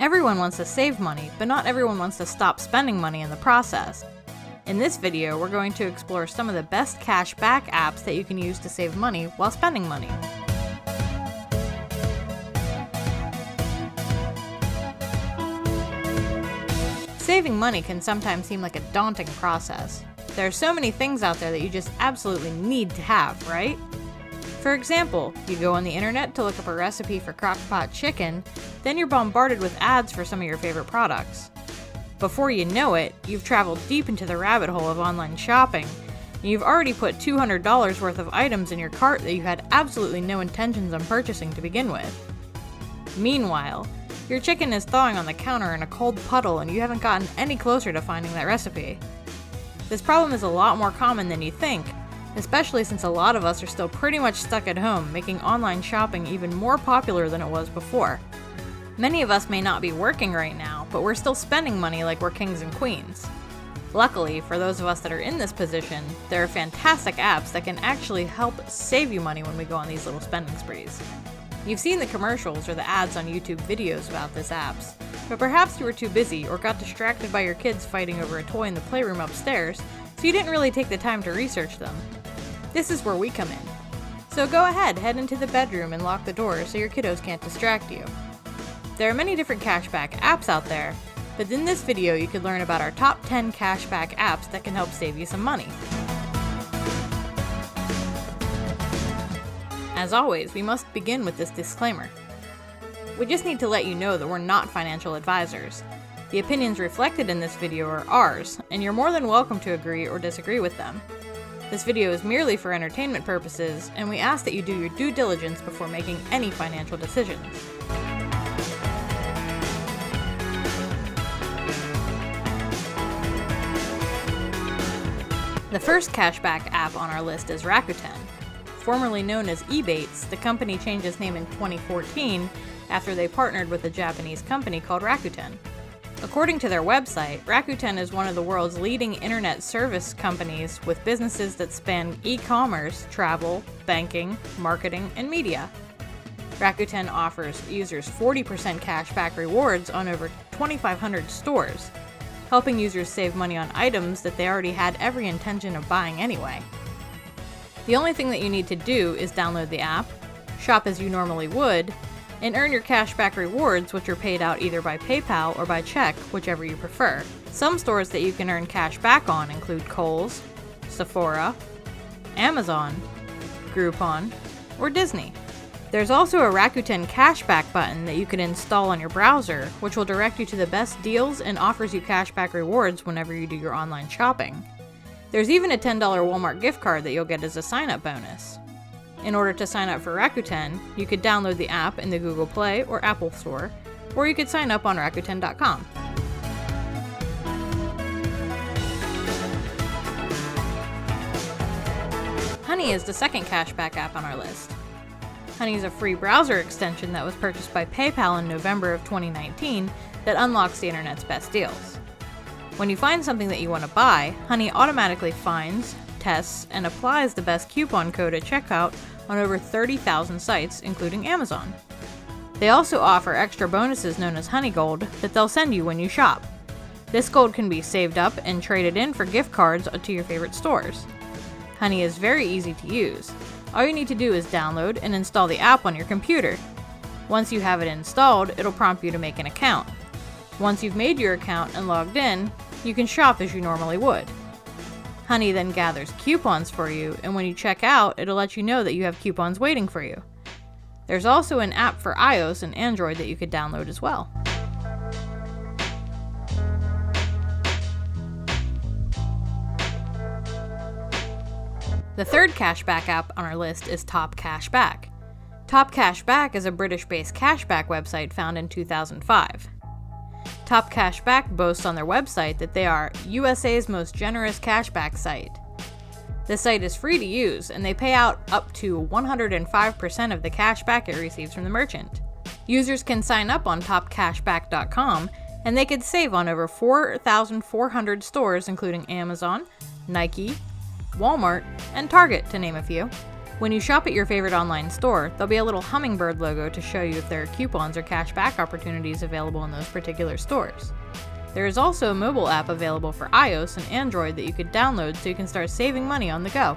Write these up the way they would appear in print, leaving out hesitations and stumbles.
Everyone wants to save money, but not everyone wants to stop spending money in the process. In this video, we're going to explore some of the best cashback apps that you can use to save money while spending money. Saving money can sometimes seem like a daunting process. There are so many things out there that you just absolutely need to have, right? For example, you go on the internet to look up a recipe for crock-pot chicken, then you're bombarded with ads for some of your favorite products. Before you know it, you've traveled deep into the rabbit hole of online shopping, and you've already put $200 worth of items in your cart that you had absolutely no intentions on purchasing to begin with. Meanwhile, your chicken is thawing on the counter in a cold puddle and you haven't gotten any closer to finding that recipe. This problem is a lot more common than you think, especially since a lot of us are still pretty much stuck at home, making online shopping even more popular than it was before. Many of us may not be working right now, but we're still spending money like we're kings and queens. Luckily, for those of us that are in this position, there are fantastic apps that can actually help save you money when we go on these little spending sprees. You've seen the commercials or the ads on YouTube videos about these apps, but perhaps you were too busy or got distracted by your kids fighting over a toy in the playroom upstairs, so you didn't really take the time to research them. This is where we come in. So go ahead, head into the bedroom and lock the door so your kiddos can't distract you. There are many different cashback apps out there, but in this video you could learn about our top 10 cashback apps that can help save you some money. As always, we must begin with this disclaimer. We just need to let you know that we're not financial advisors. The opinions reflected in this video are ours, and you're more than welcome to agree or disagree with them. This video is merely for entertainment purposes, and we ask that you do your due diligence before making any financial decisions. The first cashback app on our list is Rakuten. Formerly known as Ebates, the company changed its name in 2014 after they partnered with a Japanese company called Rakuten. According to their website, Rakuten is one of the world's leading internet service companies with businesses that span e-commerce, travel, banking, marketing, and media. Rakuten offers users 40% cashback rewards on over 2,500 stores, helping users save money on items that they already had every intention of buying anyway. The only thing that you need to do is download the app, shop as you normally would, and earn your cashback rewards, which are paid out either by PayPal or by check, whichever you prefer. Some stores that you can earn cash back on include Kohl's, Sephora, Amazon, Groupon, or Disney. There's also a Rakuten cashback button that you can install on your browser, which will direct you to the best deals and offers you cashback rewards whenever you do your online shopping. There's even a $10 Walmart gift card that you'll get as a sign-up bonus. In order to sign up for Rakuten, you could download the app in the Google Play or Apple Store, or you could sign up on Rakuten.com. Honey is the second cashback app on our list. Honey is a free browser extension that was purchased by PayPal in November of 2019 that unlocks the internet's best deals. When you find something that you want to buy, Honey automatically finds, tests, and applies the best coupon code at checkout on over 30,000 sites, including Amazon. They also offer extra bonuses known as Honey Gold that they'll send you when you shop. This gold can be saved up and traded in for gift cards to your favorite stores. Honey is very easy to use. All you need to do is download and install the app on your computer. Once you have it installed, it'll prompt you to make an account. Once you've made your account and logged in, you can shop as you normally would. Honey then gathers coupons for you, and when you check out, it'll let you know that you have coupons waiting for you. There's also an app for iOS and Android that you could download as well. The third cashback app on our list is Top Cashback. Top Cashback is a British-based cashback website found in 2005. Top Cashback boasts on their website that they are USA's most generous cashback site. The site is free to use, and they pay out up to 105% of the cashback it receives from the merchant. Users can sign up on topcashback.com, and they could save on over 4,400 stores including Amazon, Nike, Walmart, and Target, to name a few. When you shop at your favorite online store, there'll be a little hummingbird logo to show you if there are coupons or cashback opportunities available in those particular stores. There is also a mobile app available for iOS and Android that you could download so you can start saving money on the go.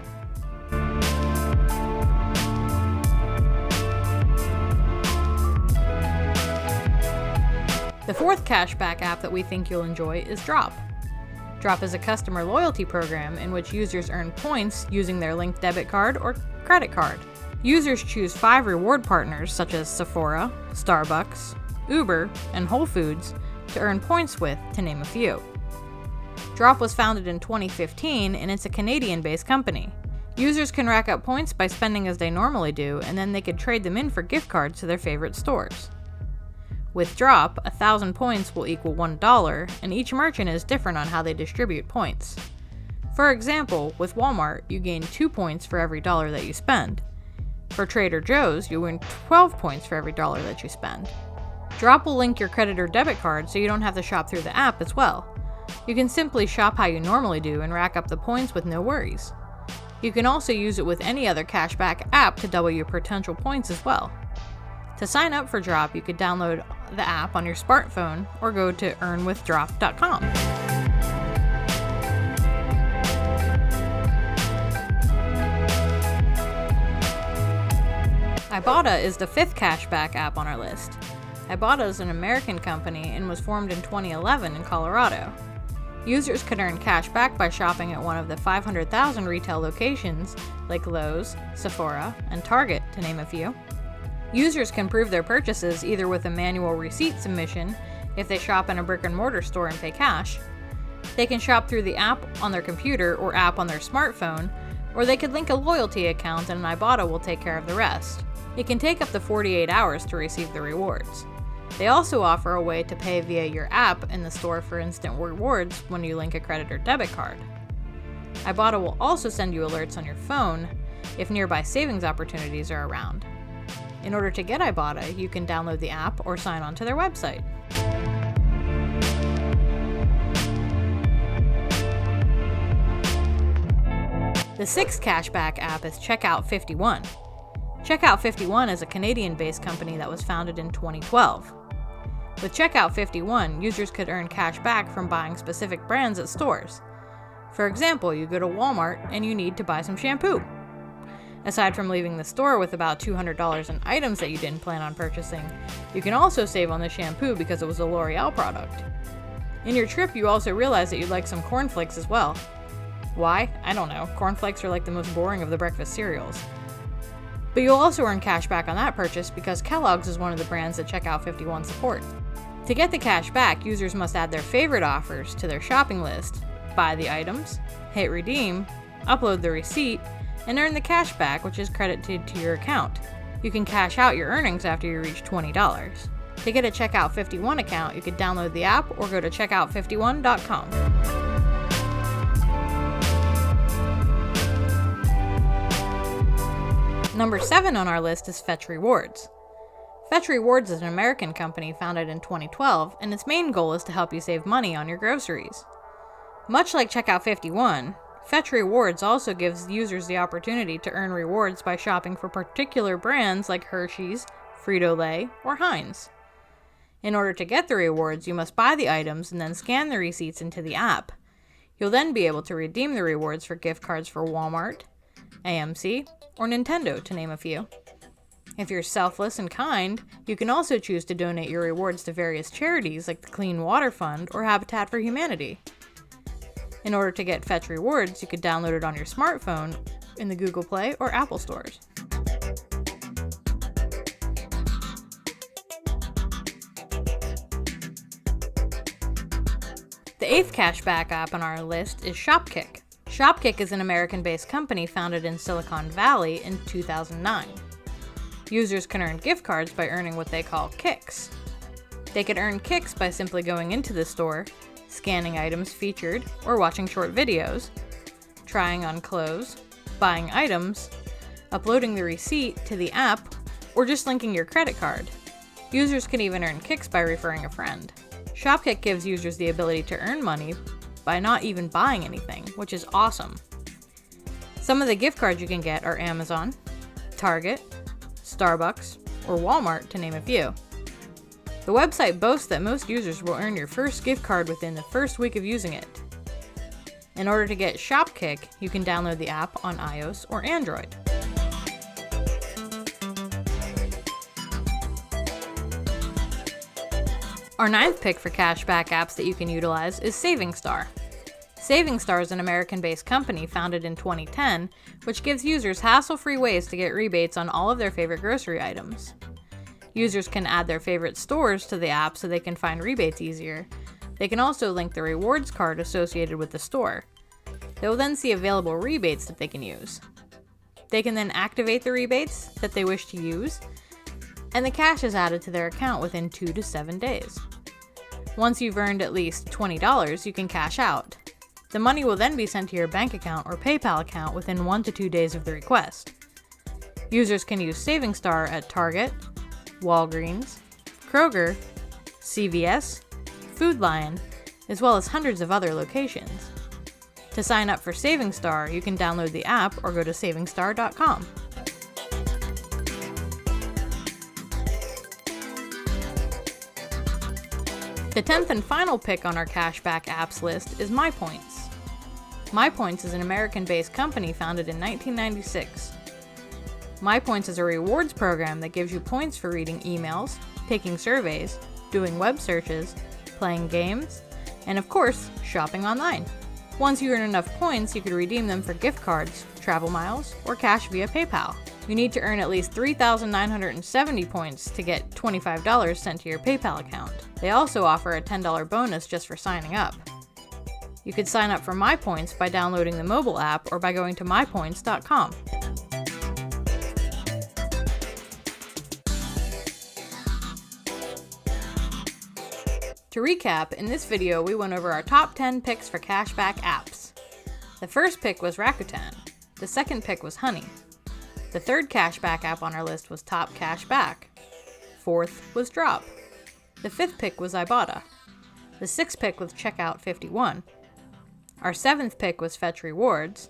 The fourth cashback app that we think you'll enjoy is Drop. Drop is a customer loyalty program in which users earn points using their linked debit card or credit card. Users choose 5 reward partners such as Sephora, Starbucks, Uber, and Whole Foods to earn points with, to name a few. Drop was founded in 2015 and it's a Canadian-based company. Users can rack up points by spending as they normally do, and then they could trade them in for gift cards to their favorite stores. With Drop, 1,000 points will equal $1, and each merchant is different on how they distribute points. For example, with Walmart, you gain 2 points for every dollar that you spend. For Trader Joe's, you earn 12 points for every dollar that you spend. Drop will link your credit or debit card so you don't have to shop through the app as well. You can simply shop how you normally do and rack up the points with no worries. You can also use it with any other cashback app to double your potential points as well. To sign up for Drop, you could download the app on your smartphone or go to earnwithdrop.com. Ibotta is the 5th cashback app on our list. Ibotta is an American company and was formed in 2011 in Colorado. Users could earn cash back by shopping at one of the 500,000 retail locations like Lowe's, Sephora, and Target, to name a few. Users can prove their purchases either with a manual receipt submission if they shop in a brick-and-mortar store and pay cash. They can shop through the app on their computer or app on their smartphone, or they could link a loyalty account and Ibotta will take care of the rest. It can take up to 48 hours to receive the rewards. They also offer a way to pay via your app in the store for instant rewards when you link a credit or debit card. Ibotta will also send you alerts on your phone if nearby savings opportunities are around. In order to get Ibotta, you can download the app or sign on to their website. The 6th cashback app is Checkout 51. Checkout 51 is a Canadian-based company that was founded in 2012. With Checkout 51, users could earn cash back from buying specific brands at stores. For example, you go to Walmart and you need to buy some shampoo. Aside from leaving the store with about $200 in items that you didn't plan on purchasing, you can also save on the shampoo because it was a L'Oreal product. In your trip, you also realize that you'd like some cornflakes as well. Why? I don't know. Cornflakes are like the most boring of the breakfast cereals. But you'll also earn cash back on that purchase because Kellogg's is one of the brands that Checkout 51 supports. To get the cash back, users must add their favorite offers to their shopping list, buy the items, hit redeem, upload the receipt, and earn the cash back, which is credited to your account. You can cash out your earnings after you reach $20. To get a Checkout 51 account, you could download the app or go to checkout51.com. Number 7 on our list is Fetch Rewards. Fetch Rewards is an American company founded in 2012, and its main goal is to help you save money on your groceries. Much like Checkout 51, Fetch Rewards also gives users the opportunity to earn rewards by shopping for particular brands like Hershey's, Frito-Lay, or Heinz. In order to get the rewards, you must buy the items and then scan the receipts into the app. You'll then be able to redeem the rewards for gift cards for Walmart, AMC, or Nintendo, to name a few. If you're selfless and kind, you can also choose to donate your rewards to various charities like the Clean Water Fund or Habitat for Humanity. In order to get Fetch Rewards, you could download it on your smartphone in the Google Play or Apple stores. The 8th cashback app on our list is Shopkick. Shopkick is an American-based company founded in Silicon Valley in 2009. Users can earn gift cards by earning what they call kicks. They could earn kicks by simply going into the store, scanning items featured, or watching short videos, trying on clothes, buying items, uploading the receipt to the app, or just linking your credit card. Users can even earn kicks by referring a friend. Shopkick gives users the ability to earn money by not even buying anything, which is awesome. Some of the gift cards you can get are Amazon, Target, Starbucks, or Walmart, to name a few. The website boasts that most users will earn your first gift card within the first week of using it. In order to get Shopkick, you can download the app on iOS or Android. Our ninth pick for cashback apps that you can utilize is SavingStar. SavingStar is an American-based company founded in 2010, which gives users hassle-free ways to get rebates on all of their favorite grocery items. Users can add their favorite stores to the app so they can find rebates easier. They can also link the rewards card associated with the store. They will then see available rebates that they can use. They can then activate the rebates that they wish to use, and the cash is added to their account within 2 to 7 days. Once you've earned at least $20, you can cash out. The money will then be sent to your bank account or PayPal account within 1 to 2 days of the request. Users can use SavingStar at Target, Walgreens, Kroger, CVS, Food Lion, as well as hundreds of other locations. To sign up for SavingStar, you can download the app or go to savingstar.com. The 10th and final pick on our cashback apps list is MyPoints. MyPoints is an American-based company founded in 1996. MyPoints is a rewards program that gives you points for reading emails, taking surveys, doing web searches, playing games, and of course, shopping online. Once you earn enough points, you could redeem them for gift cards, travel miles, or cash via PayPal. You need to earn at least 3,970 points to get $25 sent to your PayPal account. They also offer a $10 bonus just for signing up. You could sign up for MyPoints by downloading the mobile app or by going to mypoints.com. To recap, in this video we went over our top 10 picks for cashback apps. The first pick was Rakuten. The second pick was Honey. The third cashback app on our list was Top Cashback. Fourth was Drop. The fifth pick was Ibotta. The sixth pick was Checkout 51. Our seventh pick was Fetch Rewards.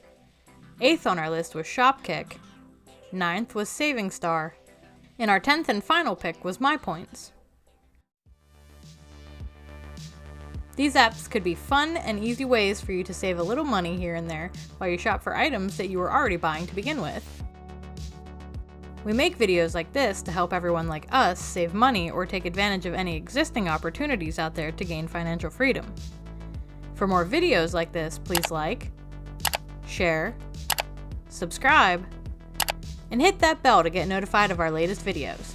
Eighth on our list was Shopkick. Ninth was SavingStar. And our 10th and final pick was MyPoints. These apps could be fun and easy ways for you to save a little money here and there while you shop for items that you were already buying to begin with. We make videos like this to help everyone like us save money or take advantage of any existing opportunities out there to gain financial freedom. For more videos like this, please like, share, subscribe, and hit that bell to get notified of our latest videos.